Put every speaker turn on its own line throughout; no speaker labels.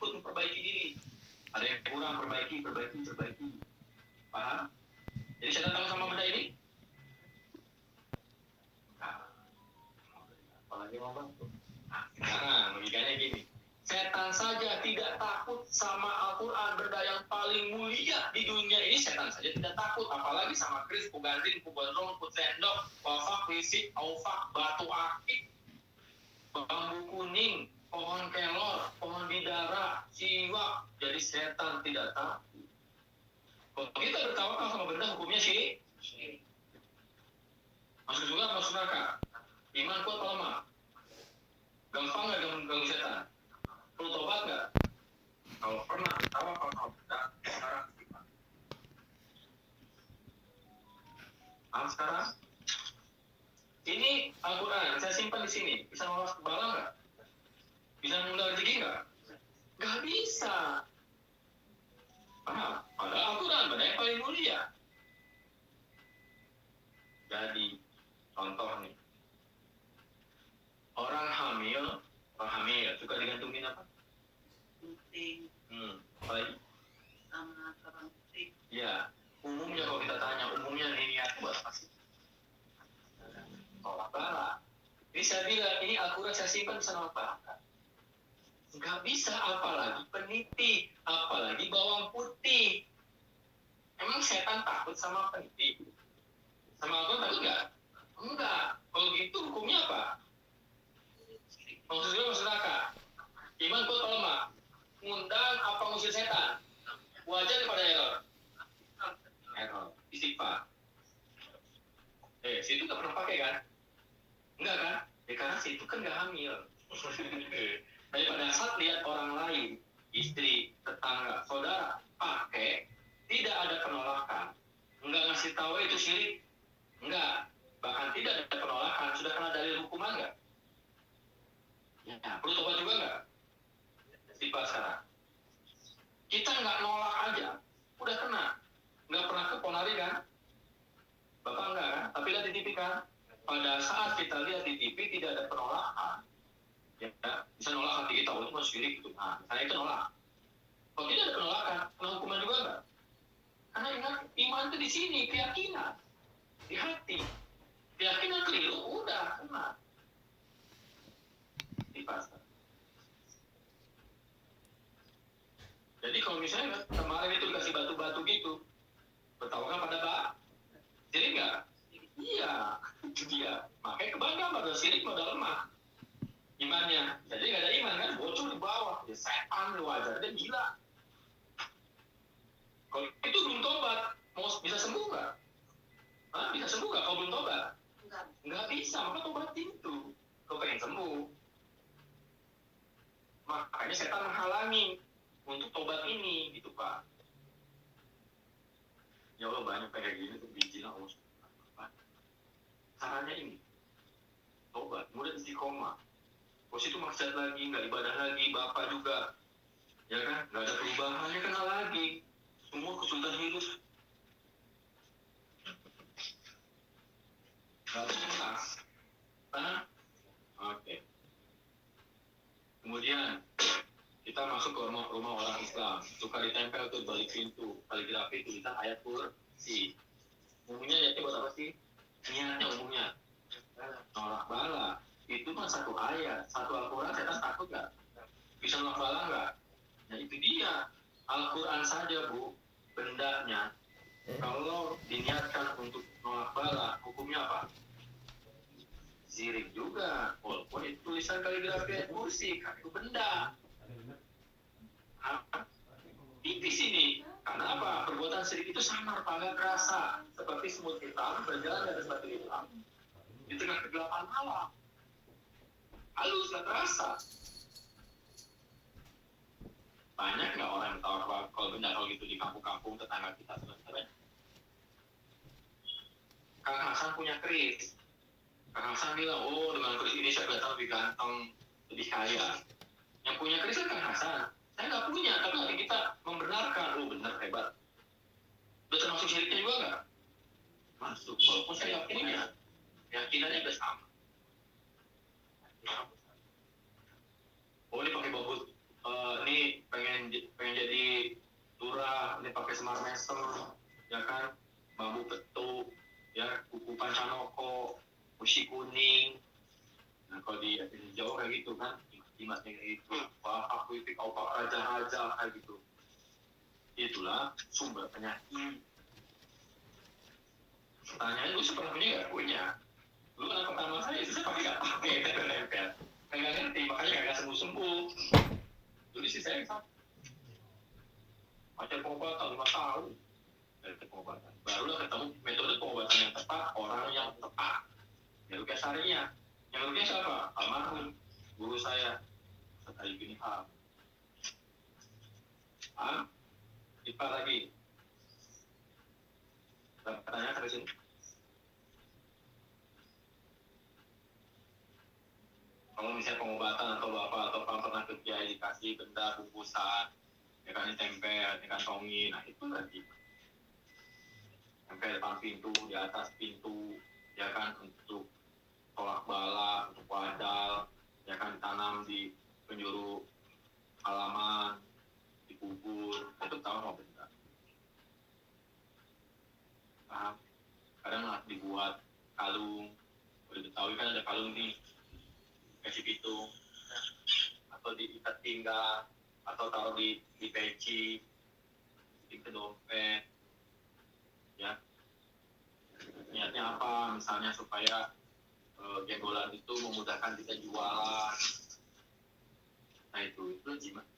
ikut memperbaiki diri. Ada yang kurang, perbaiki. Paham? Jadi saya datang sama benda ini. Apalagi mau bantu. Sekarang logikanya gini. Setan saja tidak takut sama Al-Quran, benda yang paling mulia di dunia ini setan saja tidak takut, apalagi sama keris, pugandring, pugondrong, putsendok, wafak, wisik, aufak, batu akik, bambu kuning, pohon kelor, pohon bidara, siwak. Jadi setan tidak takut. Kalau kita bertawakal sama benda, hukumnya sih masuk surga, masuk neraka. Iman kuat apa lemah? Gampang nggak ganggu setan? Perlu tobat nggak? Kalau pernah tawakal sama benda, sekarang iman. Sekarang ini Al-Quran saya simpan di sini, bisa nolak bala nggak? Bisa mengundang rezeki nggak? Nggak bisa. Padahal Al-Quran benda yang paling mulia. Jadi contoh nih, orang hamil suka digantungin apa?
Penting.
Baik.
Sama orang penting.
Ya, umumnya kalau kita tanya, umumnya niat buat apa sih? Tolak bala. Ini saya bilang, ini Al-Quran saya simpan sama apa? Nggak bisa, apalagi peniti, apalagi bawang putih. Emang setan takut sama peniti? Sama Al-Quran takut nggak? Enggak. Kalau gitu hukumnya apa? Maksudnya masuk neraka. Iman kuat atau lemah? Ngundang apa ngusir setan? Wajar pada error. Istighfar. Situ nggak pernah pakai kan? Enggak kan? Karena situ kan nggak hamil. Tapi pada saat lihat orang lain, istri, tetangga, saudara pakai, tidak ada penolakan. Enggak ngasih tahu itu syirik. Enggak. Bahkan tidak ada penolakan. Sudah kena dalil hukuman nggak? Ya, perlu tobat juga nggak? Istighfar sekarang. Kita nggak nolak aja, udah kena. Nggak pernah ke Ponari kan? Bapak enggak kan? Tapi lihat di TV kan? Pada saat kita lihat di TV tidak ada penolakan. Ya, bisa nolak hati kita, itu masih syirik gitu. Nah, misalnya itu nolak. Kalau tidak ada penolakan, kena hukuman juga nggak? Karena ingat, iman itu di sini, keyakinan. Di hati. Keyakinan keliru, udah kena. Dipasang. Jadi kalau misalnya kemarin itu dikasih batu-batu gitu, bertawakal pada Pak, sirik nggak? Iya, itu dia. Makanya kebanggaan pada sirik modal lemah imannya. Jadi nggak ada iman kan, bocor di bawah, ya setan lu aja, dia gila. Kalau itu belum tobat, mau bisa sembuh nggak? Bisa sembuh nggak kalau belum tobat? Nggak bisa, maka tobatin itu. Kalau pengen sembuh. Makanya setan menghalangi untuk tobat ini, gitu Pak. Ya Allah, banyak kayak gini tuh bijilah Allah. Caranya ini, tobat, kemudian istiqomah. Pos itu maksiat lagi, nggak ibadah lagi, bapak juga, ya kan, nggak ada perubahannya, kena lagi, semua kesulitan hidup. Nggak tuntas. Oke. Kemudian kita masuk ke rumah-rumah orang Islam, suka ditempel tuh balik pintu, kaligrafi tulisan ayat kursi. Umumnya niatnya buat apa sih? Niatnya umumnya nolak bala. Itu mah satu ayat, satu Al-Quran, setan takut nggak? Bisa nolak bala nggak? Nah itu dia, Al-Quran saja Bu, bendanya. Kalau diniatkan untuk nolak bala, hukumnya apa? Syirik juga, walaupun itu tulisan kaligrafi ayat kursi, kan itu benda. Tipis ini, karena apa? Perbuatan syirik itu samar, pangkat kerasa, seperti semut hitam berjalan di atas batu hitam di tengah kegelapan malam. Halus, nggak terasa. Banyak nggak orang yang tahu kalau benda kalau gitu di kampung-kampung tetangga kita sebenarnya? Kang Hasan punya keris. Kang Hasan bilang, oh dengan keris ini saya kelihatan lebih ganteng, lebih kaya. Yang punya keris kan Kang Hasan. Saya nggak punya, tapi hati kita membenarkan, oh benar, hebat. Udah termasuk syiriknya juga nggak? Masuk, walaupun saya nggak punya. Keyakinannya udah sama. Oh ini pakai bambu, ini pengen jadi lurah, ini pakai semar mesem, ya kan, bambu petuk, ya, kuku pancanoko, usi kuning. Nah kalau di Jawa kayak gitu kan, jimatnya kayak gitu. Wah, aku itu kau pak raja-raja kayak gitu. Itulah sumber penyakit. Pertanyaan lu pernah punya nggak? Punya. Lu anak pertama saya pakai nggak pakai tempel. Nggak ngerti, makanya nggak sembuh-sembuh. Dulu sih saya macam pengobatan 5 tahun dari pengobatan. Barulah ketemu metode pengobatan yang tepat, orang yang tepat. Ya Lukas Sarinya. Yang Lukas siapa? Almarhum guru saya. Ustaz Ali bin Ham. Ipar lagi. Pertanyaan sampai sini. Kalau misalnya pengobatan atau bapak atau pernah ke kiai dikasih benda bungkusan, ya kan ditempel, dikantongi, nah itu lagi. Tempel depan pintu, di atas pintu, ya kan untuk tolak bala, untuk wadal, ya kan tanam di penjuru halaman, di kubur, itu tahu mau benda. Paham? Kadang lah dibuat kalung, boleh diketahui kan ada kalung nih, kasih pitung, atau diikat pinggang, atau taruh di peci, di dompet, ya. Niatnya apa? Misalnya supaya jenggolan itu memudahkan kita jualan. Nah itu jimat.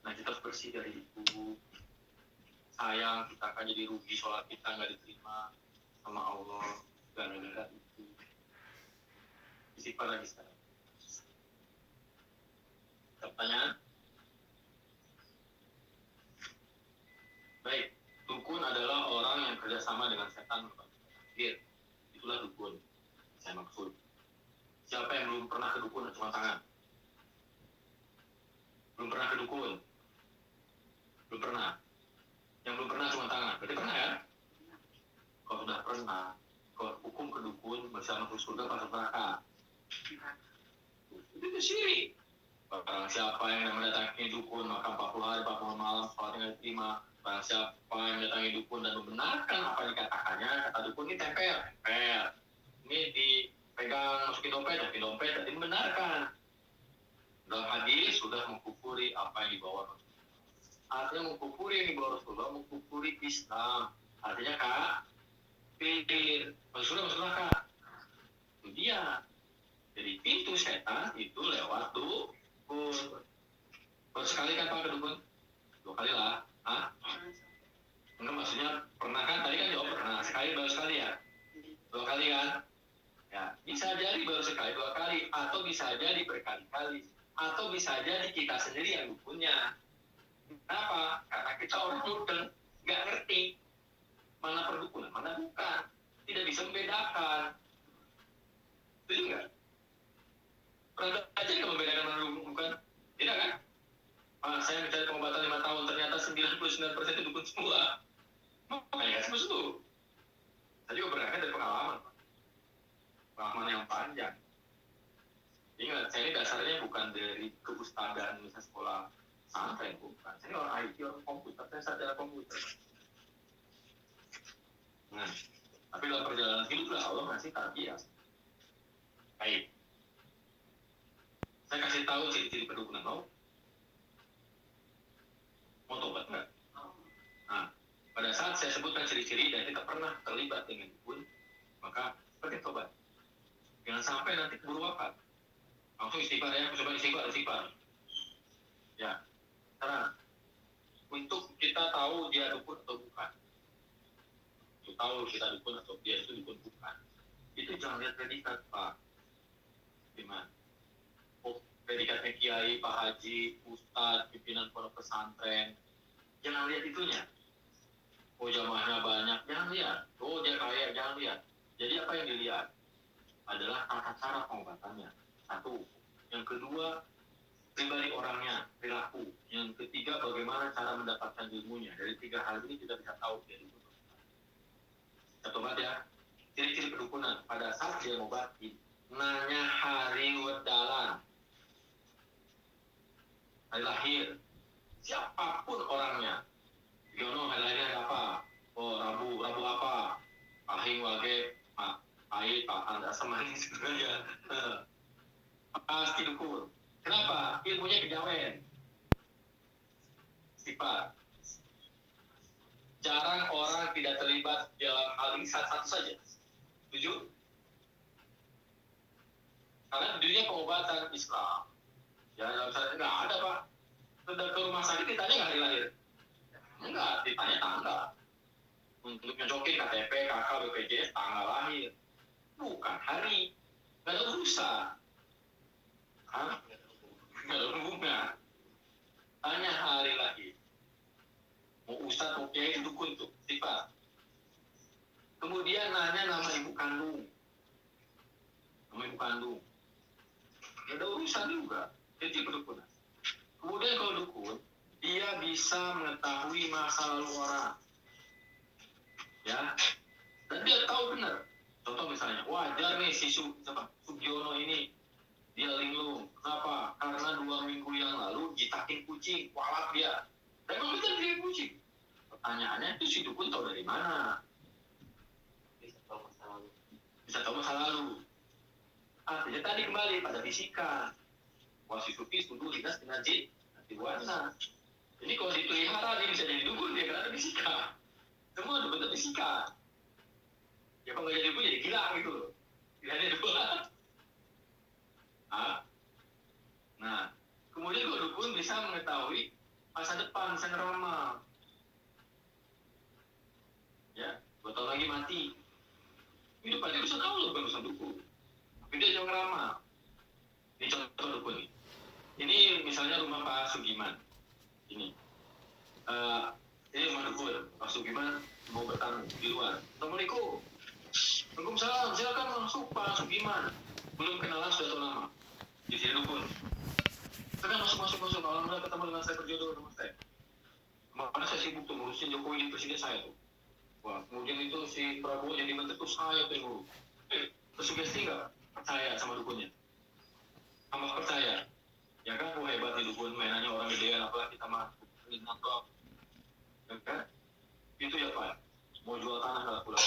Nah kita harus bersih dari itu. Sayang kita akan jadi rugi, sholat kita nggak diterima sama Allah gara-gara itu. Istighfar lagi sekarang. Pertanyaan? Baik, dukun adalah orang yang kerjasama dengan setan. Itulah dukun. Saya maksud. Siapa yang belum pernah ke dukun? Cuma tangan. Belum pernah ke dukun? Belum pernah. Yang belum pernah cuma tangan. Berarti pernah ya? Kalau sudah pernah, kalau hukum ke dukun bisa masuk surga masuk neraka. Itu syirik. Barang siapa yang mendatangi dukun maka 40 hari 40 malam sholatnya diterima. Barang siapa yang mendatangi dukun dan membenarkan apa yang dikatakannya, kata dukun ini tempel. Ini dipegang masukin dompet, dan membenarkan. Dalam hadis sudah mengkufuri apa yang dibawa Rasulullah. Artinya mengkufuri yang dibawa Rasulullah, mengkufuri Islam. Artinya pikir, masuk neraka. Itu dia. Jadi pintu setan itu lewat dukun. Baru sekali kan Pak ke dukun? 2 kali lah. Enggak, maksudnya pernah kan? Tadi kan jawab pernah. Baru sekali ya? 2 kali kan? Ya, bisa jadi baru sekali 2 kali, atau bisa jadi berkali-kali, atau bisa jadi kita sendiri yang dukunnya. Kenapa? Karena kita orang mudeng, nggak ngerti mana perdukunan, mana bukan, tidak bisa membedakan. Setuju nggak? Pernah belajar nggak membedakan mana bukan? Tidak kan? Saya mencari pengobatan 5 tahun, ternyata 99% itu dukun semua. Makanya nggak sembuh. Saya juga berangkat dari pengalaman yang panjang. Ingat, saya ini dasarnya bukan dari keustadaan misalnya sekolah pesantren, bukan. Saya ini orang IT, orang komputer, saya sarjana komputer. Nah, tapi dalam perjalanan hidup lah Allah ngasih tarbiyah. Baik. Saya kasih tahu ciri-ciri perdukunan mau tobat nggak? Nah, pada saat saya sebutkan ciri-ciri dan kita pernah terlibat dengan dukun, maka seperti tobat. Jangan sampai nanti keburu wafat. Langsung istighfar ya, coba istighfar. Ya, karena untuk kita tahu dia dukun atau bukan, untuk tahu kita dukun atau dia itu dukun bukan, itu jangan lihat predikat Pak. Gimana? Oh, predikatnya kiai, Pak Haji, Ustadz, pimpinan pondok pesantren, jangan lihat itunya. Oh jamaahnya banyak, jangan lihat. Oh dia kaya, jangan lihat. Jadi apa yang dilihat adalah tata cara pengobatannya. 1. Yang kedua, pribadi orangnya, perilaku. Yang ketiga, bagaimana cara mendapatkan ilmunya. Dari 3 hal ini kita bisa tahu dia dukun. Kita tobat ya. Ciri-ciri perdukunan pada saat dia ngobati, nanya hari wedalan. hari lahir, siapapun orangnya. Yono hari lahirnya apa? Oh Rabu apa? Pahing wage, pahit, anda semani sebenarnya. Pasti dukun. Kenapa? Ilmunya kejawen. Sifat. Jarang orang tidak terlibat dalam hal ini satu saja. Setuju? Karena di dunia pengobatan Islam, ya dalam sana nggak ada pak. Sudah ke rumah sakit ditanya nggak hari lahir? Enggak, ditanya tanggal. Untuk nyocokin KTP, KK, BPJS, tanggal lahir. Bukan hari. Nggak ada urusan. Hah? Nggak ada hubungan. Tanya hari lahir. Mau ustadz, mau kiai, dukun tuh, sifat. Kemudian nanya nama ibu kandung. Nama ibu kandung. Nggak ada urusan juga. Jadi kedukunan. Kemudian kalau dukun, dia bisa mengetahui masa lalu orang. Ya. Dan dia tahu benar. Contoh misalnya, wajar nih si Sugiono ini dia linglung. Kenapa? Karena 2 minggu yang lalu jitakin kucing, walat dia. Dan memang betul dia kucing. Pertanyaannya itu si dukun tahu dari mana? Bisa tahu masa lalu. Artinya tadi kembali pada fisika. Wah si Sufi tuduh dinas dengan jin nanti warna. Jadi kalau dipelihara dia bisa jadi dukun dia karena fisika. Semua ada bentuk fisika. Ya kalau nggak jadi dukun jadi gila gitu loh. Pilihannya dua. Nah, kemudian kalau dukun bisa mengetahui masa depan, bisa ngeramal. Ya, 2 tahun lagi mati. Itu pasti urusan Allah, bukan urusan dukun. Tapi dia jangan ngeramal. Ini contoh dukun nih. Ini misalnya rumah Pak Sugiman. Ini rumah dukun. Pak Sugiman mau bertamu di luar. Assalamualaikum. Waalaikumsalam. Silakan masuk Pak Sugiman. Belum kenalan sudah tahu nama. Di sini dukun. Silakan masuk. Alhamdulillah ketemu dengan saya berjodoh dengan saya. Kemarin saya sibuk tuh ngurusin Jokowi di presiden saya tuh. Wah, kemudian itu si Prabowo jadi menteri tuh saya tuh yang ngurus. Tersugesti nggak percaya sama dukunnya? Tambah percaya. Ya kan, hebat nih dukun, mainannya orang gedean, apalagi kita mah nonton. Ya kan? Itu ya Pak. Mau jual tanah nggak pulang.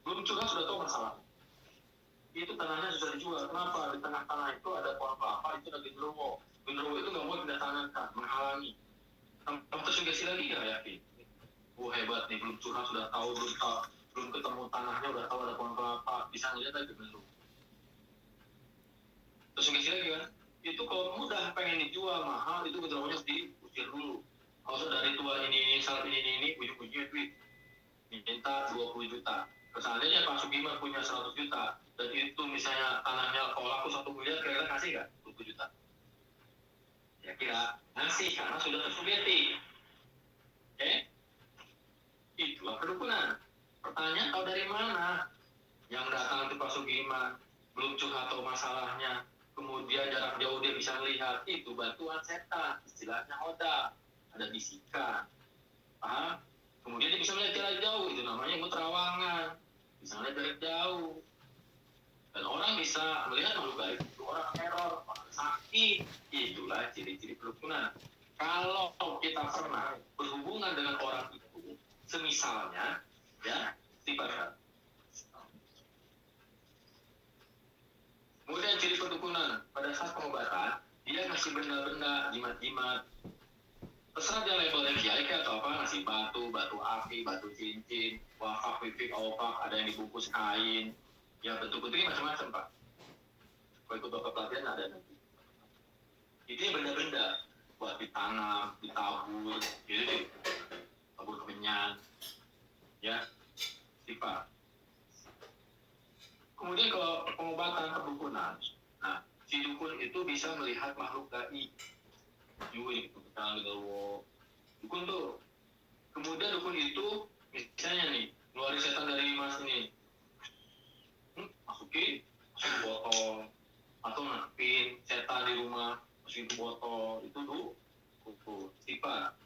Belum curhat sudah tahu masalah. Itu tanahnya sudah dijual. Kenapa? Di tengah tanah itu ada pohon kelapa, itu ada genderuwo. Genderuwo itu nggak mau didatangkan, menghalangi. Tambah tersugesti lagi nggak yakin? Hebat nih, belum curhat sudah tahu, belum ketemu tanahnya udah tahu ada pohon kelapa, bisa ngeliat lagi genderuwo. Tersugesti lagi kan? Itu kalau mudah pengen dijual mahal, itu genderuwonya harus diusir dulu. Kalau dari tua ini, ujung-ujungnya duit. Minta 20 juta. Seandainya Pak Sugiman punya 100 juta, dan itu misalnya tanahnya kalau laku 1 miliar, kira-kira ngasih nggak 20 juta? Ya kira ngasih, karena sudah tersugesti. Itulah kedukunan. Pertanyaan tahu dari mana? Yang datang itu Pak Sugiman, belum curhat tahu masalahnya, kemudian jarak jauh dia bisa melihat, itu bantuan setan, istilahnya oda, ada bisikan. Paham? Kemudian dia bisa melihat jarak jauh, itu namanya ilmu terawangan, bisa melihat jarak jauh. Dan orang bisa melihat makhluk gaib itu orang teror, orang sakit, itulah ciri-ciri kedukunan. Kalau kita pernah berhubungan dengan orang itu, semisalnya, ya, tiba-tiba. Kemudian ciri kedukunan, pada saat pengobatan, dia ngasih benda-benda, jimat-jimat. Terserah dia labelnya kiai atau apa, ngasih batu api, batu cincin, wafak, wifik, awfak, ada yang dibungkus kain. Ya bentuk-bentuknya macam-macam Pak. Kalau ikut bapak pelatihan ada nanti. Itu benda-benda, buat ditanam, ditabur, gitu deh. Tabur kemenyan, ya, sifat. Kemudian kalau pengobatan kedukunan, nah si dukun itu bisa melihat makhluk gaib. Yui, kita genderuwo. Dukun tuh. Kemudian dukun itu, misalnya nih, ngeluarin setan dari mas ini, masukin botol, atau nangkepin setan di rumah, masukin ke botol, itu tuh, sifat.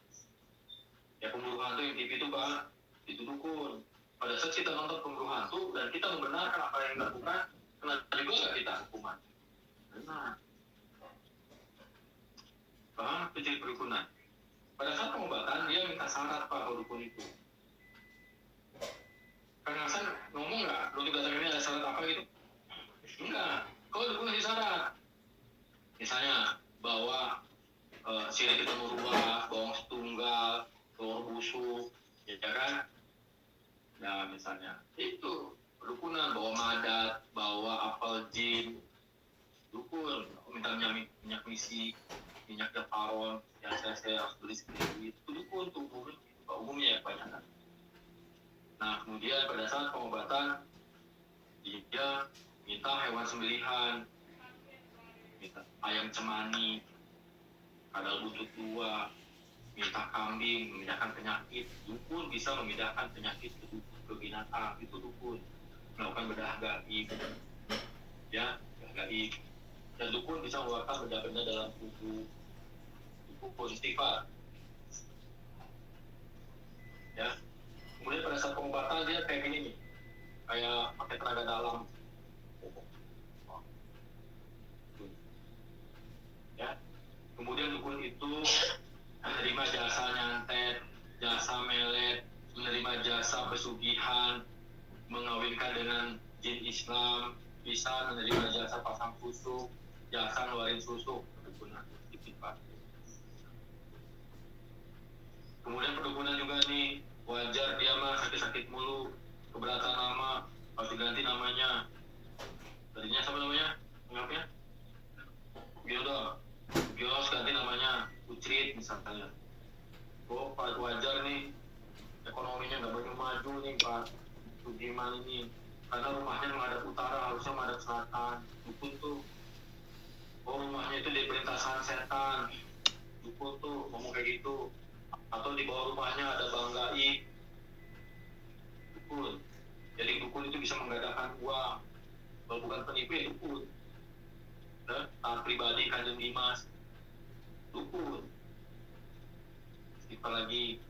Ya pemburu hantu yang TV itu Pak, itu dukun. Pada saat kita nonton pemburu hantu dan kita membenarkan apa yang dilakukan, kena juga nggak kita hukuman? Benar. Paham? Itu ciri perdukunan. Pada saat pengobatan dia minta syarat Pak kalau dukun itu. Kang Hasan ngomong nggak, lu juga ini ada syarat apa gitu? Enggak. Kalau dukun kasih syarat, misalnya bahwa sirih kita merubah, bawang setunggal, telur busuk, ya kan? Nah misalnya itu perdukunan, bawa madat, bawa apel jin, dukun, minta minyak misi, minyak japaron, yang saya harus beli sedikit, itu dukun tuh umumnya ya kebanyakan. Nah kemudian pada saat pengobatan dia minta hewan sembelihan, minta ayam cemani, kadal butut 2, minta kambing, memindahkan penyakit. Dukun bisa memindahkan penyakit ke binatang, itu dukun. Melakukan bedah gaib, ya, bedah gaib. Dan dukun bisa mengeluarkan benda-benda dalam tubuh istighfar. Ya. Kemudian pada saat pengobatan dia kayak gini nih, kayak pakai tenaga dalam. Ya. Kemudian dukun itu menerima jasa nyantet, jasa melet, menerima jasa pesugihan, mengawinkan dengan jin Islam, bisa menerima jasa pasang susuk, jasa ngeluarin susuk, perdukunan istighfar. Kemudian perdukunan juga nih, wajar dia mah sakit-sakit mulu, keberatan nama, harus diganti namanya. Tadinya siapa namanya? Anggapnya? Gios ganti namanya Ucrit misalnya. Oh Pak wajar nih, ekonominya nggak banyak maju nih Pak Sudirman ini, karena rumahnya menghadap utara, harusnya menghadap selatan. Dukun tuh, oh rumahnya itu di perintasan setan, dukun tuh ngomong kayak gitu. Atau di bawah rumahnya ada bang gaib, dukun. Jadi dukun itu bisa menggadaikan uang, kalau bukan penipu ya dukun. Taat pribadi Kanjeng Dimas, dukun. Apalagi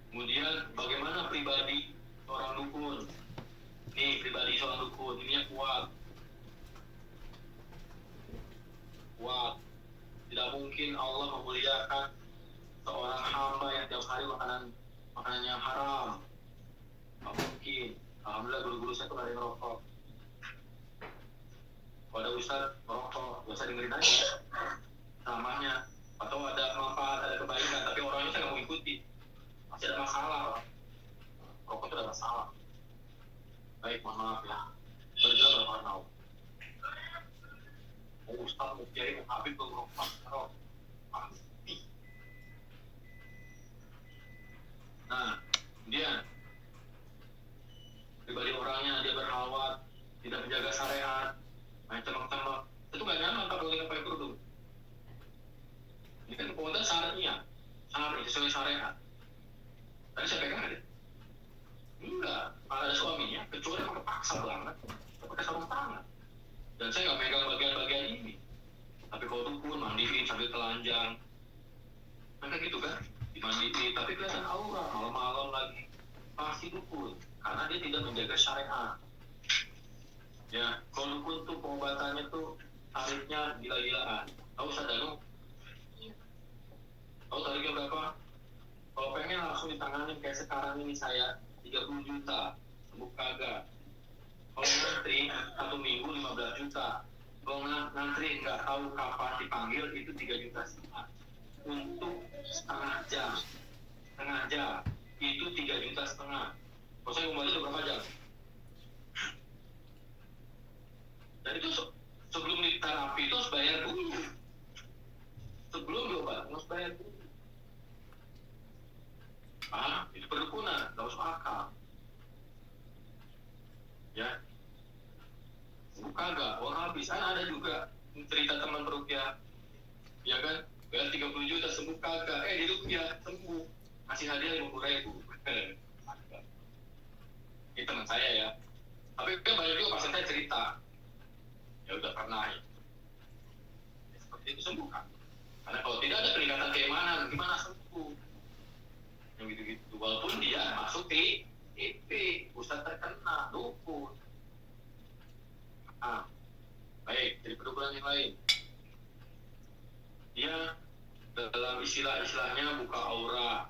kemudian bagaimana pribadi seorang dukun? Nih pribadi seorang dukun, ininya kuat. Tidak mungkin Allah memuliakan seorang hamba yang tiap hari makanannya haram. Tidak mungkin. Alhamdulillah guru-guru saya tuh gak ada yang ngerokok. Kalau ada ustaz ngerokok, gak usah dengerin aja namanya. Atau ada manfaat, ada kebaikan, tapi orangnya saya gak mau ikuti. Masih ada masalah. Rokok itu ada masalah. Baik, mohon maaf ya. Berjalan berapa tahun. Ustaz mau kiai mau habib mau ngerokok. Pasti. Nah, kemudian pribadi orangnya dia berhalwat, tidak menjaga syariat, main cemak-cemak, itu gak nyaman kalau kita pakai kerudung. Ini kan pengobatan syaratnya, sesuai syariat. Tadi saya pegang aja. Enggak, kalau ada suaminya, kecuali pakai paksa banget, pakai sarung tangan. Dan saya nggak megang bagian-bagian ini. Tapi kalau dukun mandiin sambil telanjang, kan gitu kan, dimandiin, tapi kelihatan aura, malam-malam lagi, pasti dukun. Karena dia tidak menjaga syariat. Ya, kalau dukun tuh pengobatannya tuh tarifnya gila-gilaan. Tahu Sadano? Tahu tarifnya berapa? Kalau pengen langsung ditanganin kayak sekarang ini saya 30 juta, sembuh kagak. Kalau ngantri 1 minggu 15 juta. Kalau ngantri nggak tahu kapan dipanggil itu 3 juta setengah. Untuk setengah jam itu 3 juta setengah. Kalau saya kembali itu berapa jam? Dan itu sebelum diterapi itu harus bayar dulu. Sebelum diobat harus bayar dulu. Itu perdukunan, gak usah akal. Ya, buka gak, uang habis. Ada juga cerita teman perukia, ya kan, bayar 30 juta sembuh kagak, di rupiah sembuh, kasih hadiah 50.000. Ini teman saya ya, tapi kan banyak juga pasien saya cerita, ya udah pernah ya, seperti itu sembuh kan. Karena kalau tidak ada peningkatan keimanan, gimana sembuh? Yang gitu-gitu, walaupun dia masuk TIP, ustaz terkena, dukun. Baik, jadi perdukunan yang lain. dia dalam istilahnya buka aura,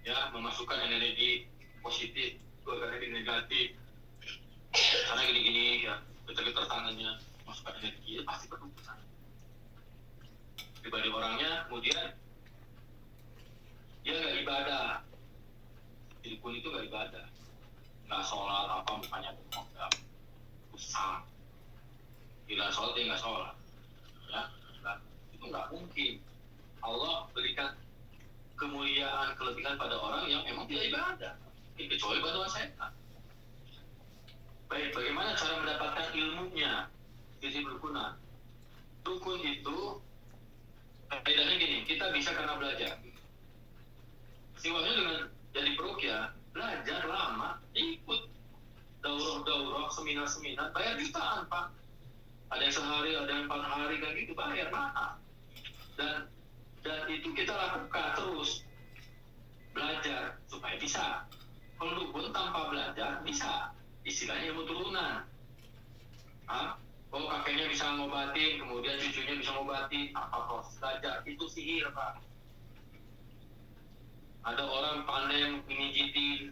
ya, memasukkan energi positif ke energi negatif, karena gini-gini ya, getar-getar tangannya masukkan energi, ya pasti berhubungan. Pribadi orangnya kemudian dia nggak ibadah, dukun itu nggak ibadah, nggak sholat, apa mukanya bengkak, usang, bila sholat dia nggak sholat, ya, nah, itu nggak mungkin. Allah berikan kemuliaan, kelebihan pada orang yang emang tidak ibadah, kecuali bantuan setan. Baik, bagaimana cara mendapatkan ilmunya? Sisi berguna. Dukun itu kaidahnya gini, kita bisa karena belajar. Siwanya dengan jadi peruqyah, belajar lama, ikut daurah-daurah, seminar-seminar, bayar jutaan, Pak. Ada yang sehari, ada yang 4 hari, kan gitu, bayar mahal. Dan itu kita lakukan terus, belajar supaya bisa. Kalau dukun tanpa belajar bisa, istilahnya ilmu turunan. Oh, kakeknya bisa ngobatin, kemudian cucunya bisa ngobatin, apa proses belajar, itu sihir, Pak. Ada orang pandai mijitin,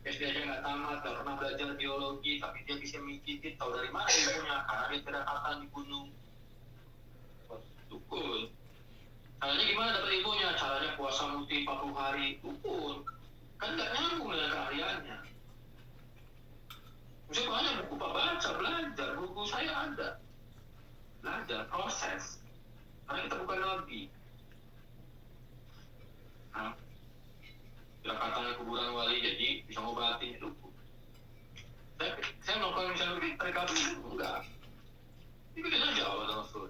SD aja nggak tamat, nggak pernah belajar biologi, tapi dia bisa mijitin, tahu dari mana ilmunya? Karena dia kedapatan di gunung. Dukun. Caranya gimana dapat ilmunya? Caranya puasa muti 40 hari, dukun. Kan nggak nyambung dengan keahliannya. Saya banyak buku Pak baca, belajar, buku saya ada. Belajar, proses. Karena kita bukan nabi. Nah, katanya kuburan wali jadi bisa ngobatin itu. Saya melakukan misalnya lebih, mereka itu enggak. Ikutin aja Allah dan Rasul.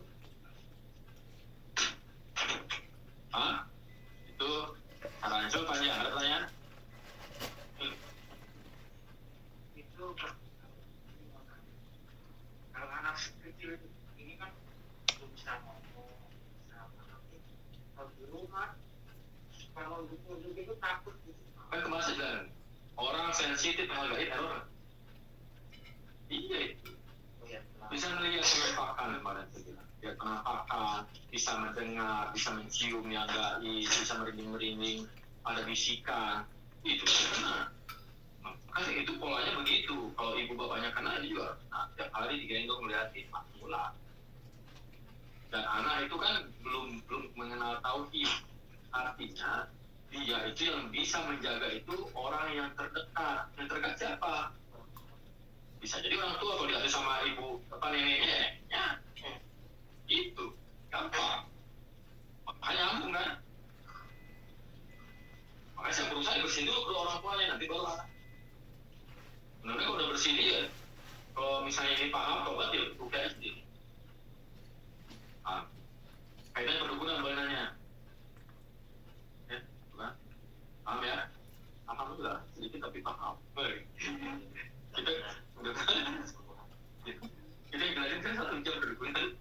Itu caranya. Coba panjang, ada pertanyaan?
Itu kalau anak kecil ini kan belum bisa ngomong, bisa apa, kalau di rumah kalau dukun itu takut gitu.
Kan kemarin saya bilang, orang sensitif hal gaib error. Iya itu. Bisa melihat penampakan kemarin saya bilang. Lihat penampakan, bisa mendengar, bisa mencium yang gaib, bisa merinding-merinding, ada bisikan. Itu kena. Kan itu polanya begitu. Kalau ibu bapaknya kena ini juga, nah, tiap hari digendong melihatin makmula. Dan anak itu kan belum mengenal tauhid. Artinya dia itu yang bisa menjaga itu orang yang terdekat. Yang terdekat siapa? Bisa jadi orang tua kalau diasuh sama ibu apa neneknya, ya, itu gampang. Makanya nyambung kan? Makanya saya berusaha bersihin dulu ke orang tuanya, nanti baru anak. Sebenarnya kalau udah bersih dia, kalau misalnya ini paham, tobat ya buka sendiri. Kaitan perdukunan badannya, ya, bukan? Paham ya? Alhamdulillah, sedikit tapi paham. Kita jelasin kan 1 jam perdukunan.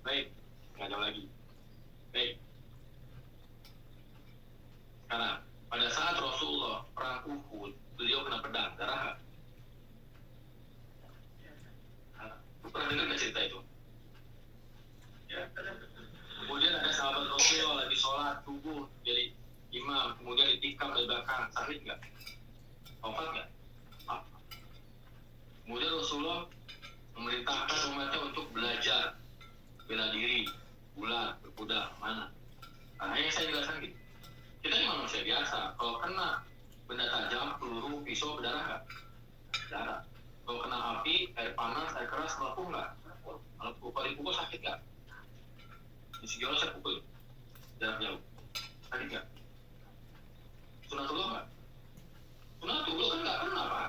Baik, nggak jauh lagi. Baik. Sekarang, pada saat Rasulullah perang Uhud, beliau kena pedang, darah. Pernah dengar nggak cerita itu? Ya. Kemudian ada sahabat Rasulullah lagi sholat subuh jadi imam, kemudian ditikam dari belakang, sakit nggak? Wafat nggak? Kemudian Rasulullah memerintahkan umatnya untuk belajar bela diri, bulat, berkuda, mana? Nah, yang saya jelaskan gitu. Kita ini manusia biasa. Kalau kena benda tajam, peluru, pisau, berdarah nggak? Darah. Kalau kena api, air panas, air keras, melepuh nggak? Kalau dipukul sakit nggak? Di Sigoro saya pukul jarak jauh. Sakit nggak? Sunatullah nggak? Sunatullah kan nggak kena, Pak.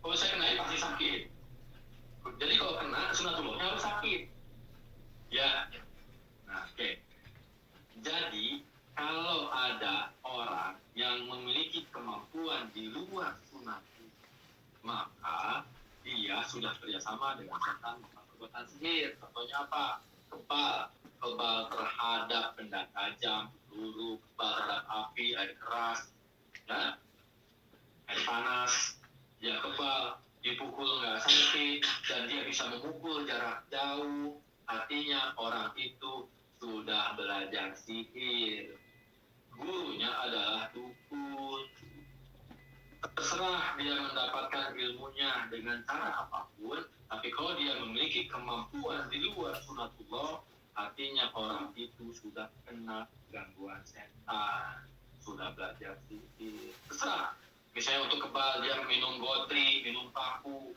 Kalau saya kena pasti sakit. Jadi kalau kena, sunatullahnya harus sakit. Ya. Nah, oke. Jadi, kalau ada orang yang memiliki kemampuan di luar sunatullah, maka dia sudah kerjasama dengan setan perbuatan sihir. Contohnya apa? Kebal terhadap benda tajam, peluru, kebal terhadap api, air keras, ya, air panas, dia kebal, dipukul nggak sakit, dan dia bisa memukul jarak jauh. Artinya orang itu sudah belajar sihir, gurunya adalah dukun. Terserah dia mendapatkan ilmunya dengan cara apapun, tapi kalau dia memiliki kemampuan di luar sunatullah, artinya orang itu sudah kena gangguan setan, sudah belajar sihir. Terserah. Misalnya untuk kebal dia minum gotri, minum paku,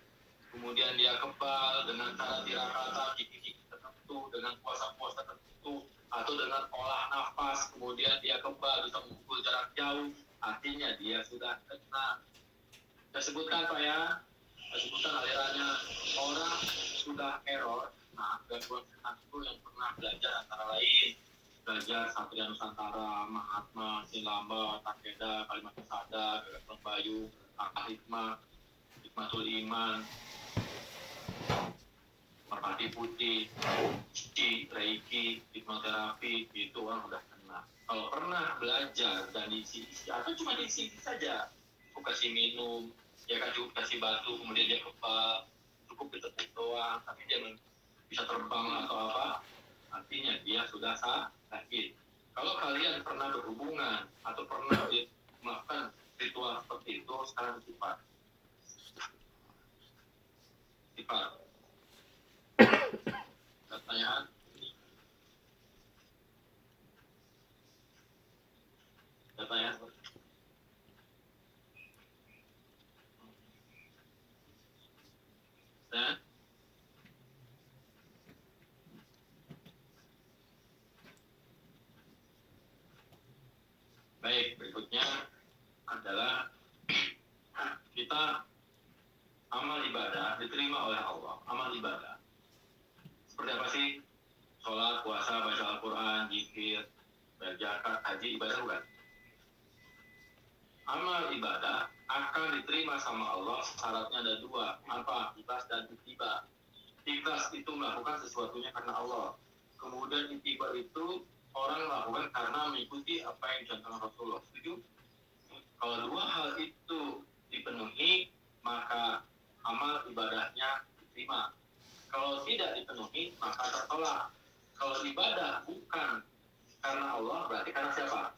kemudian dia kebal dengan cara tirakata, gigi-gigi tertentu, dengan puasa-puasa tertentu, atau dengan olah nafas, kemudian dia kebal bisa memukul jarak jauh, artinya dia sudah kena. Saya sebutkan Pak ya, saya sebutkan alirannya. Orang sudah error, nah gangguan setan itu yang pernah belajar antara lain belajar Satria Nusantara, Mahatma, Silamba, Takeda, Kalimantan Sada, Gagasan Bayu, Hikmah, Hikmatul Iman, Merpati Putih, Reiki, hipnoterapi, itu orang udah kena. Kalau pernah belajar dan diisi-isi, atau cuma diisi saja, aku kasih minum, dia kasih batu, kemudian dia kebal, cukup ditepuk doang, tapi dia bisa terbang atau apa, artinya dia sudah sakit. Kalau kalian pernah berhubungan atau pernah melakukan ritual seperti itu, sekarang sifat. Pertanyaan? Pertanyaan? Dan baik, berikutnya adalah kita amal ibadah diterima oleh Allah. Amal ibadah seperti apa sih? Sholat, puasa, baca Al-Quran, zikir, zakat, haji, ibadah bukan? Amal ibadah akan diterima sama Allah, syaratnya ada dua. Apa? Ikhlas dan ittiba. Ikhlas itu melakukan sesuatunya karena Allah. Kemudian ittiba itu orang melakukan karena mengikuti apa yang dicontohkan Rasulullah. Setuju? Kalau dua hal itu dipenuhi, maka amal ibadahnya diterima. Kalau tidak dipenuhi, maka tertolak. Kalau ibadah bukan karena Allah, berarti karena siapa?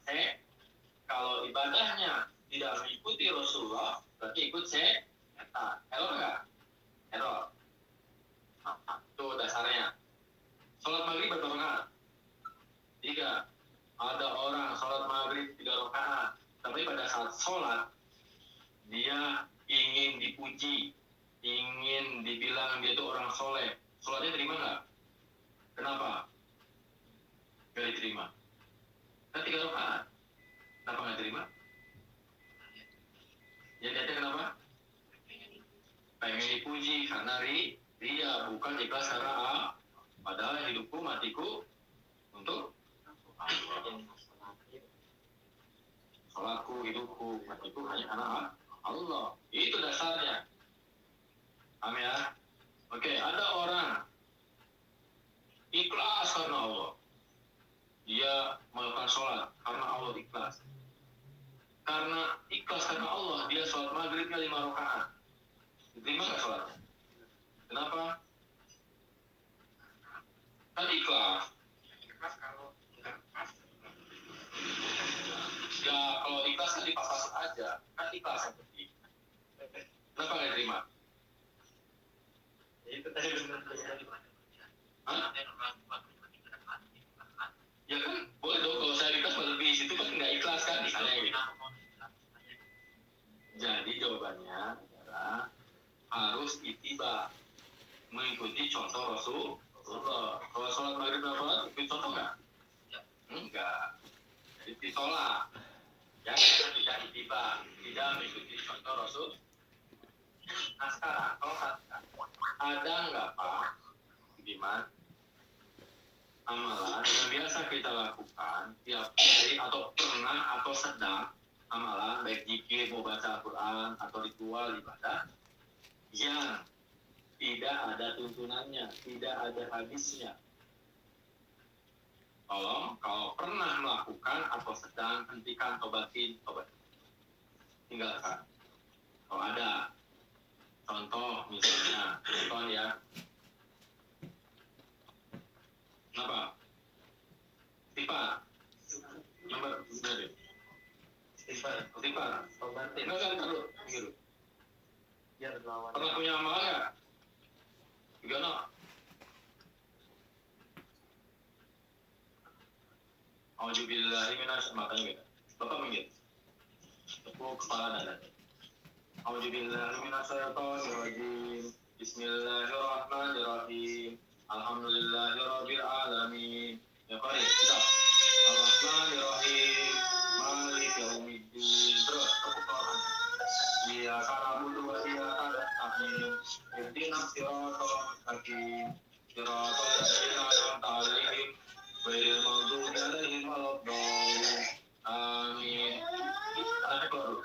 Kalau ibadahnya tidak mengikuti Rasulullah, berarti ikut setan. Error nggak? Error. Nah, itu dasarnya. Sholat maghrib berapa rakaat? 3. Ada orang sholat maghrib 3 rakaat, tapi pada saat sholat dia ingin dipuji, ingin dibilang dia itu orang soleh. Sholatnya terima nggak? Kenapa? Nggak diterima. Kan 3 rakaat. Kenapa nggak terima? Ya niatnya kenapa? Pengen dipuji karena ria, bukan ikhlas karena padahal hidupku matiku untuk sholatku, hidupku, matiku hanya karena Allah. Itu dasarnya. Amin ya. Oke, ada orang ikhlas karena Allah. Dia melakukan sholat karena Allah ikhlas. Karena ikhlas karena Allah, dia sholat maghribnya 5 rakaat. Diterima nggak sholatnya? Kenapa? Kan ikhlas.
Ikhlas kalau nggak pas.
Ya kalau ikhlas kan dipapas aja. Kan ikhlas yang penting. Kenapa nggak diterima?
Itu tadi benar-benar
Hah? Ya kan boleh dong kalau saya ikhlas lebih situ kan nggak ikhlas kan misalnya gitu. Jadi jawabannya adalah harus ittiba, mengikuti contoh Rasulullah. Kalau sholat maghrib berapa? Ikut contoh nggak? Enggak. Jadi ditolak. Ya, tidak ittiba, tidak mengikuti contoh Rasul. Nah sekarang kalau ada nggak Pak Diman amalan yang biasa kita lakukan tiap hari atau pernah atau sedang amalan baik zikir mau baca Al-Quran atau ritual ibadah yang tidak ada tuntunannya, tidak ada hadisnya. Tolong kalau pernah melakukan atau sedang hentikan, tobatin, tinggalkan. Kalau ada contoh misalnya, contoh ya. Kenapa?
Biar lawan.
Pernah punya amalan nggak? Gimana? Auzubillahi minasyaitonir makanya beda. Bapak minggir. Tepuk kepala dan dada. Auzubillahi minasyaitonir rajim. Bismillahirrahmanirrahim. Alhamdulillahirabbil alamin. Ya Qari, kita. Ar-Rahmanirrahim. Maliki yaumiddin. Terus tepuk tangan. Iyyaka na'budu wa iyyaka nasta'in. Ihdinas siratal mustaqim. Siratal ladzina an'amta 'alaihim ghairil maghdubi 'alaihim waladdallin. Amin. Tangannya keluar dulu.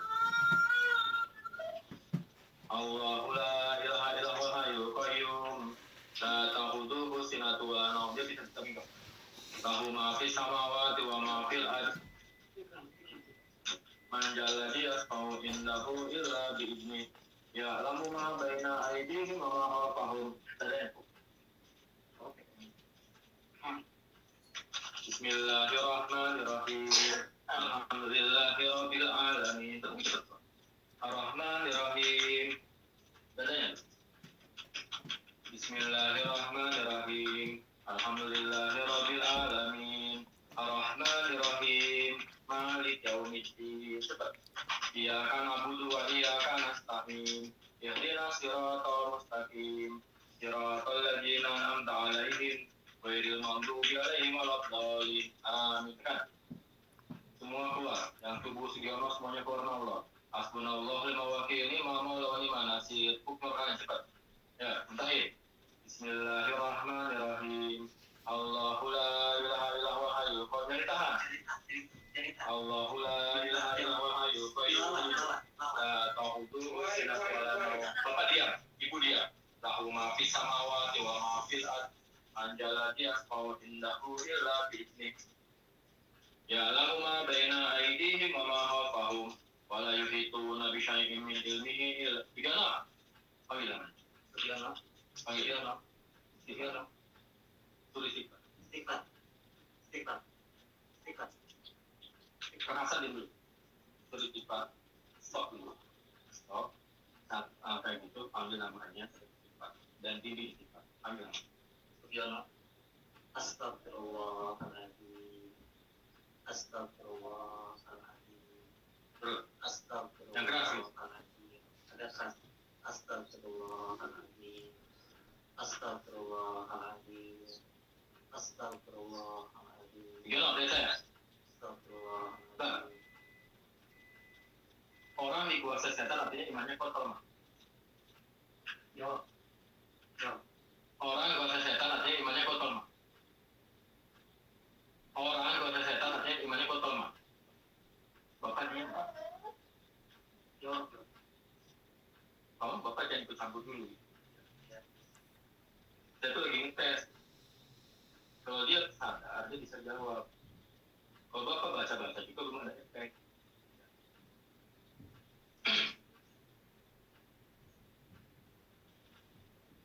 Allahu la ilaha illa huwal hayyul qayyum. La ta'khudhuhu sinatun wa la nawm. Dia bisa tetap. Lahu ma fis samawati wa ma fil ardh. Man jalladhi yasfa'u indahu illa bi'idhnih. Ya'lamu ma baina aydihim wa ma khalfahum. Bismillahirrahmanirrahim. Alhamdulillahirabbil alamin. Ar-Rahmanirrahim. Dadanya. Bismillahirrahmanirrahim. Alhamdulillahirabbil alamin. Ar-Rahmanirrahim. Maliki yaumiddin. Cepat. Iyyaka na'budu wa iyyaka nasta'in. Ihdinas siratal mustaqim. Siratal ladzina an'amta 'alaihim ghairil maghdubi 'alaihim waladdallin. Amin. Kan? Semua keluar. Yang tubuh Sugiono semuanya keluar Allah. Hasbunallahu wa wakil, ni'mal maula wa ni'man nasir. Hukum kalian cepat. Ya, entahin. Bismillahirrahmanirrahim. Allahu la ilaha illa huwal hayyul qayyum. Jangan ditahan. Allahu la ilaha illa huwal hayyul qayyum. La ta'khudhuhu sinatun wa la nawm. Bapak diam, Ibu diam. Lahu ma fis samawati wa ma fil ardh. Anjalati asfa'u indahu illa bi'idhnih. Ya'lamu ma baina aydihim wa ma khalfahum. Wa la yuhituna bi syai'in min ilmihi illa bima sha'a. Panggilan. Tulis istighfar. Kerasan dulu. Tulis istighfar. Stop dulu. Stop. Saat kayak gitu panggil namanya istighfar. Dan diri istighfar. Panggil nama. Sugiono. Astagfirullahaladzim. Terus. Yang keras nih.
Ada keras. Astagfirullahaladzim.
Gimana update saya? Orang dikuasai setan artinya imannya kotor, mah. Orang dikuasai setan artinya imannya kotor, mah. Orang dikuasai setan artinya imannya kotor, mah. Bapak diam, Pak. Bapak jangan ikut campur dulu. Saya tuh lagi ngetes. Kalau dia sadar, dia bisa jawab. Kalau Bapak baca-baca juga belum ada efek.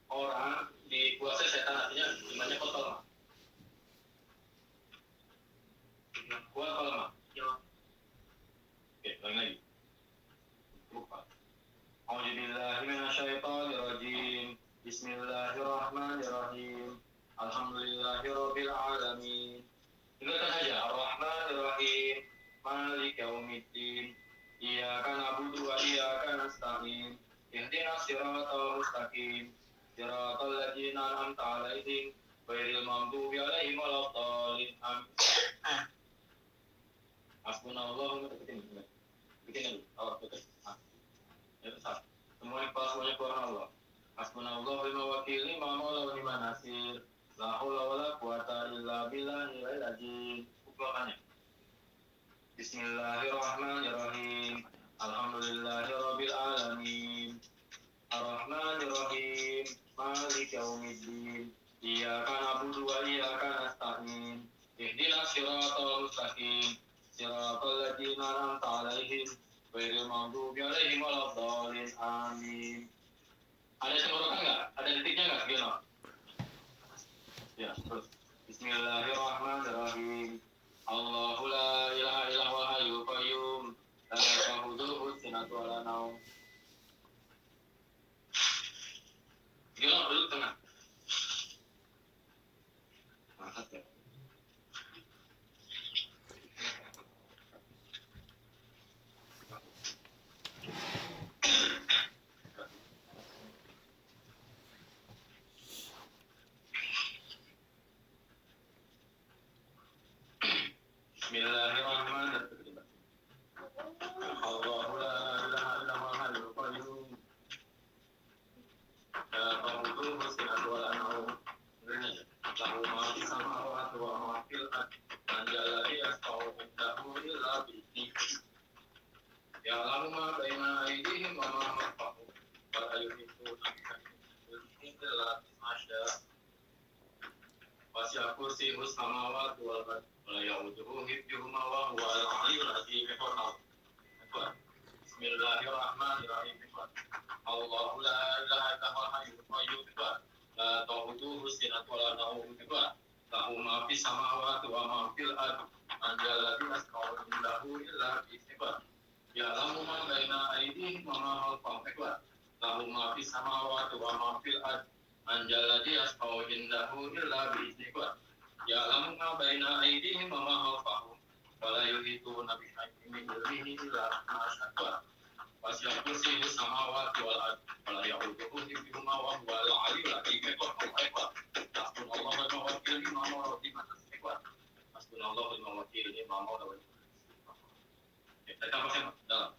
Orang dikuasai setan artinya imannya kotor, mah. Kuat apa lemah? Oke, ulangi lagi. Lupa. Auzubillahi minasyaitonir rajim. Bismillahirrahmanirrahim. Alhamdulillahirabbil alamin. Dengarkan saja. Ar-Rahmanirrahim. Maliki yaumiddin. Iyyaka na'budu wa iyyaka nasta'in. Ihdinas siratal mustaqim. Siratal ladzina an'amta 'alaihim ghairil maghdubi 'alaihim waladdallin. Amin. Hasbunallahu wa ni'mal wakil. Betul. Ya, besar. Semuanya keluar Allah. Hasbunallahu wa wakil, ni'mal maula wa ni'man nasir. La haula wa la quwata illa billahil azim. Bukannya. Bismillahirrahmanirrahim. Alhamdulillahirabbil alamin. Ar-Rahmanirrahim. Maliki yaumiddin. Iyyaka na'budu wa iyyaka nasta'in. Ihdinas siratal mustaqim. Siratal ladzina an'amta 'alaihim ghairil maghdubi 'alaihim waladdallin. Amin. Ada tenggorokan nggak? Ada detiknya nggak? Gimana? Ya, terus. Bismillahirrahmanirrahim. Allahu la ilaha illa huwal hayyul qayyum. La ta'khudhuhu sinatun wa la nawm. Bismillahirrahmanirrahim. Allahu la ilaha illa huwal hayyul qayyum. La ta'khudhuhu sinatun wa la nawm. Lahu ma fis samawati wa ma fil ardi. Man dhal ladzi yashfa'u 'indahu illa bi'idhnihi. Ya'lamu ma baina aydihim wa ma khalfahum. Wa la yuhituna bi shay'in illa bima syaa'. Wasi'a kursiyyuhu samawati wal ardi. Wa la ya'uduhu hifdhuhuma wa huwal 'aliyyul 'azim. Bismillahirrahmanirrahim. Allahu la ilaha illa huwal hayyul qayyum. La ta'khudhuhu sinatun wa la nawm. Lahu ma fis samawati wa ma fil ardi. Man dhal ladzi yashfa'u 'indahu illa bi'idhnihi. Ya'lamu ma baina aydihim wa ma khalfahum. Lahu ma fis samawati wa ma fil ardi. Man dhal ladzi yashfa'u 'indahu illa bi'idhnihi. Ya'lamu ma baina aydihim wa ma khalfahum. Wa la yuhituna bi shay'in min ilmihi illa bima syaa'. Wasi'a kursiyyuhu samawati wal ardi. Wa la ya'uduhu hifdhuhuma wa huwal 'aliyyul 'azim. Hasbunallahu wa ni'mal wakeel, ni'mal mawla wa ni'mal nasir. Hasbunallahu wa ni'mal wakeel, ni'mal mawla wa ni'mal nasir. Kita masih dalam.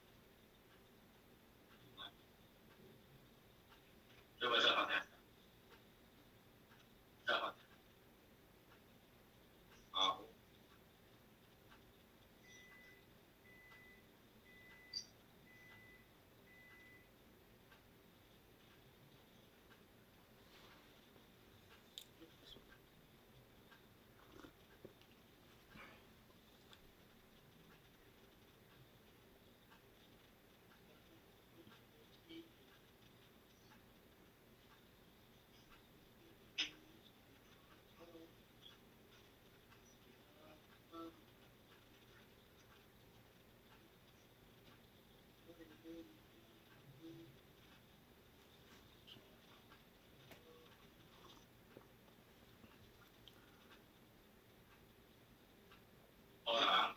Coba baca Fatihah. Baca Fatihah. Orang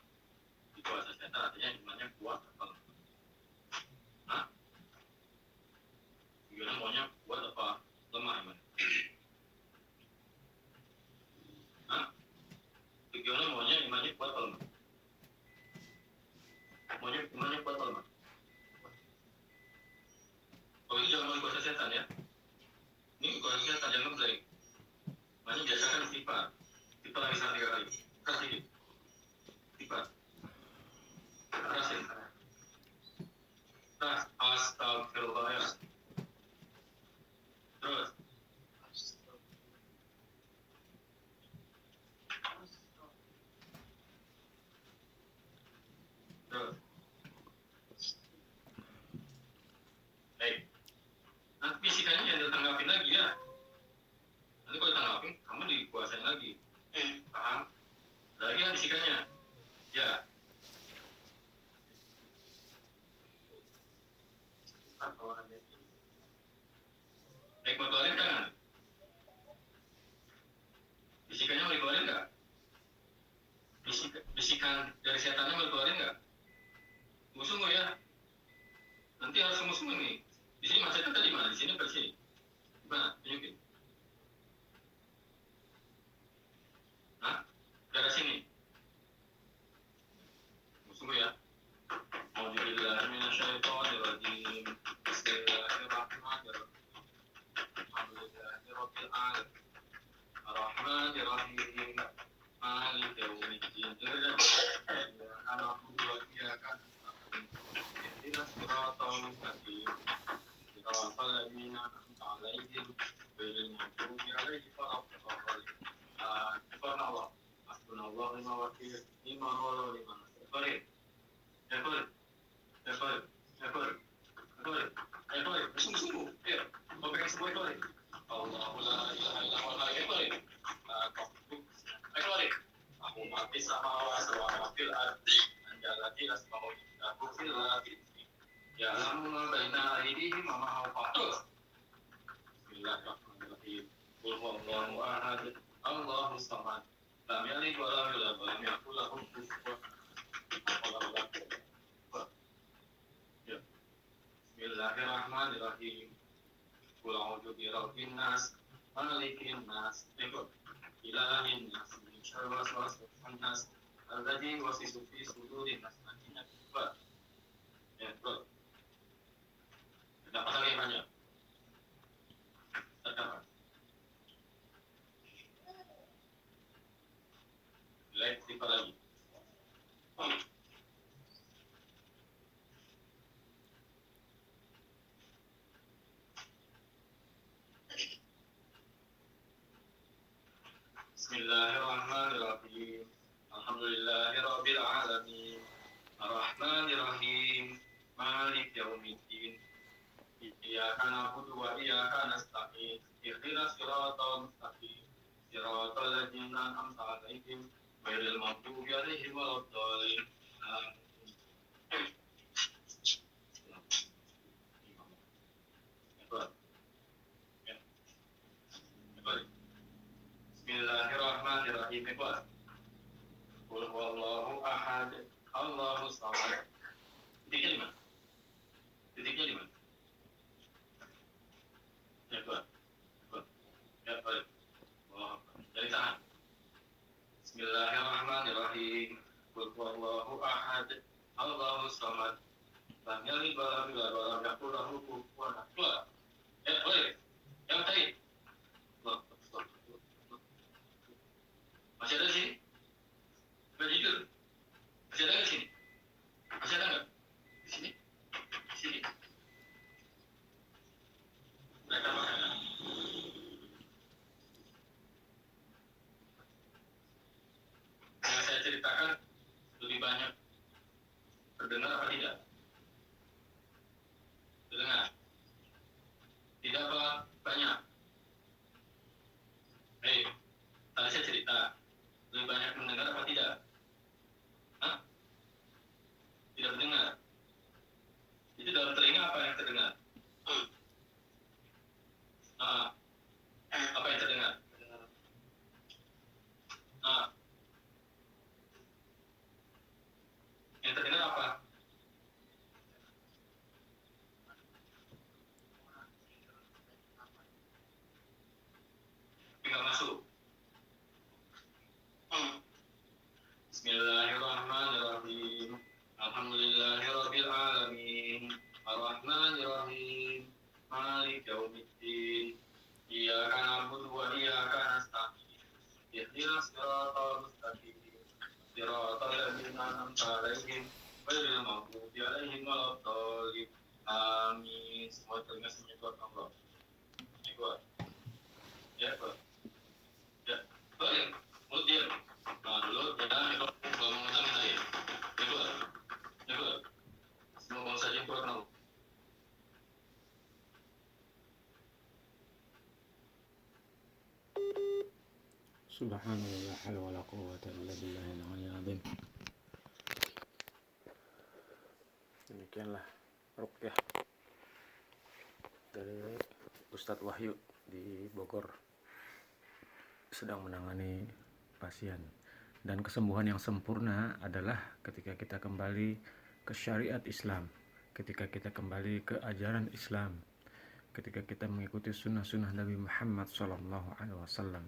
dikuasai setan artinya imannya kuat apa lemah? Hah? Gimana maunya kuat apa lemah imannya? Hah? Gimana maunya imannya kuat apa lemah? Maunya imannya kuat apa lemah? Oh itu jangan mau dikuasai setan ya. Ini dikuasai setan jangan ngebleng. Makanya biasakan istighfar. Kita lagi sana 3 kali. Kasih. Istighfar. Kerasin. Keras. Astagfirullah. Terus. Terus. Baik. Nanti bisikannya jangan ditanggapin lagi ya. Nanti kalau ditanggapin, kamu dikuasain lagi. Paham? Lagi kan bisikannya. Ya. Baik, mau keluarin jangan? Bisikannya mau dikeluarin nggak? Bisikan dari setannya mau dikeluarin nggak? Sungguh ya. Nanti harus sungguh nih. Di sini macetnya tadi mana? Di sini ke sini. Gimana? Tunjukin. Hah? Dari sini. Sungguh ya. Auzubillahi minasyaitonirrajim. Bismillahirrahmanirrahim. Alhamdulillahirabbil alamin. Arrahmanirrahim. Maliki yaumiddin. Iyyaka na'budu wa iyyaka nasta'in. Ihdinas siratal mustaqim. Siratal ladzina an'amta 'alaihim ghairil maghdubi 'alaihim waladdallin. Subhanallah. Hasbunallahu wa ni'mal wakeel. Ni'mal mawla wa ni'mal nasir. Sungguh. Ya. Mau pegang semua itu. Allahu la ilaha illa huwal hayyul qayyum. Aku mati sama wa fil ardi. Anjalati asma'u indahu illa bi'idhnihi. Ya'lamu ma baina aydihim wa ma khalfahum. Bismillahirrahmanirrahim. Qul huwallahu ahad. Allahus samad. Lam yalid wa lam yulad wa lam yakul lahu kufuwan ahad. Bismillahirrahmanirrahim. Qul a'udzu birabbin nas, malikin nas, ilahin nas, min syarri waswasil khannas, alladzi wasifu fi sudurin nas. Artinya apa? Ya, betul. Dapat lagi yang banyak. Terdapat. Like tipe lagi. Bismillahirrahmanirrahim. Alhamdulillahirabbil alamin. Arrahmanirrahim. Malik yaumiddin. Iyyaka na'budu wa iyyaka nasta'in. Ihdinas siratal mustaqim. Siratal ladzina an'amta 'alaihim ghairil maghdubi 'alaihim waladdallin. Amin. Bismillahirrahmanirrahim. Qul huwallahu ahad, Allahus samad. Titiknya di mana? Titiknya di mana? Ya, Tuhan. Ya, baik. Dari tangan. Bismillahirrahmanirrahim. Qul huwallahu ahad, Allahus samad. Lam yalid wa lam yulad wa lam yakul lahu kufuwan ahad. Ya, baik. Yang tadi. Masih ada di sini? Jujur. Masih ada di sini? Masih ada nggak? Di sini? Di sini? Mereka mana? Yang saya ceritakan lebih banyak terdengar apa tidak? Terdengar? Tidak apa banyak? Hei, tadi saya cerita lebih banyak mendengar apa tidak? Hah? Tidak mendengar. Itu dalam telinga apa yang terdengar? Apa yang terdengar? Yang terdengar apa? Tapi nggak masuk. Bismillahirrahmanirrahim. Alhamdulillahirabbil alamin. Arrahmanirrahim. Malik yaumiddin. Iyyaka na'budu wa iyyaka nasta'in. Ihdinas siratal mustaqim. Siratal ladzina an'amta 'alaihim ghairil maghdubi 'alaihim waladdallin. Amin. Semua telinga buat Allah. Ya, buat. Ya, buat. Ya, boleh. Mulut diam. Nah, dulu ya, mikrofon kalau mau ngomong saya. Ya, buat. Ya, buat. Semua bangsa jemput Allah.
Subhanallah, la haula wala quwwata illa billahil aliyyil azim. Demikianlah ruqyah dari Ustadz Wahyu di Bogor sedang menangani pasien. Dan kesembuhan yang sempurna adalah ketika kita kembali ke syariat Islam, ketika kita kembali ke ajaran Islam, ketika kita mengikuti sunnah-sunnah Nabi Muhammad SAW.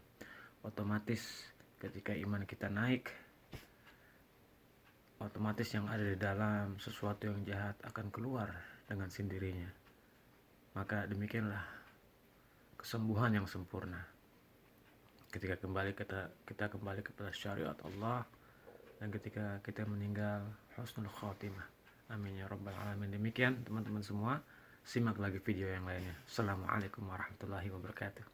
Otomatis ketika iman kita naik, otomatis yang ada di dalam sesuatu yang jahat akan keluar dengan sendirinya. Maka demikianlah kesembuhan yang sempurna ketika kita kembali kepada syariat Allah, dan ketika kita meninggal husnul khotimah. Amin ya rabbal alamin. Demikian teman-teman semua, simak lagi video yang lainnya. Assalamualaikum warahmatullahi wabarakatuh.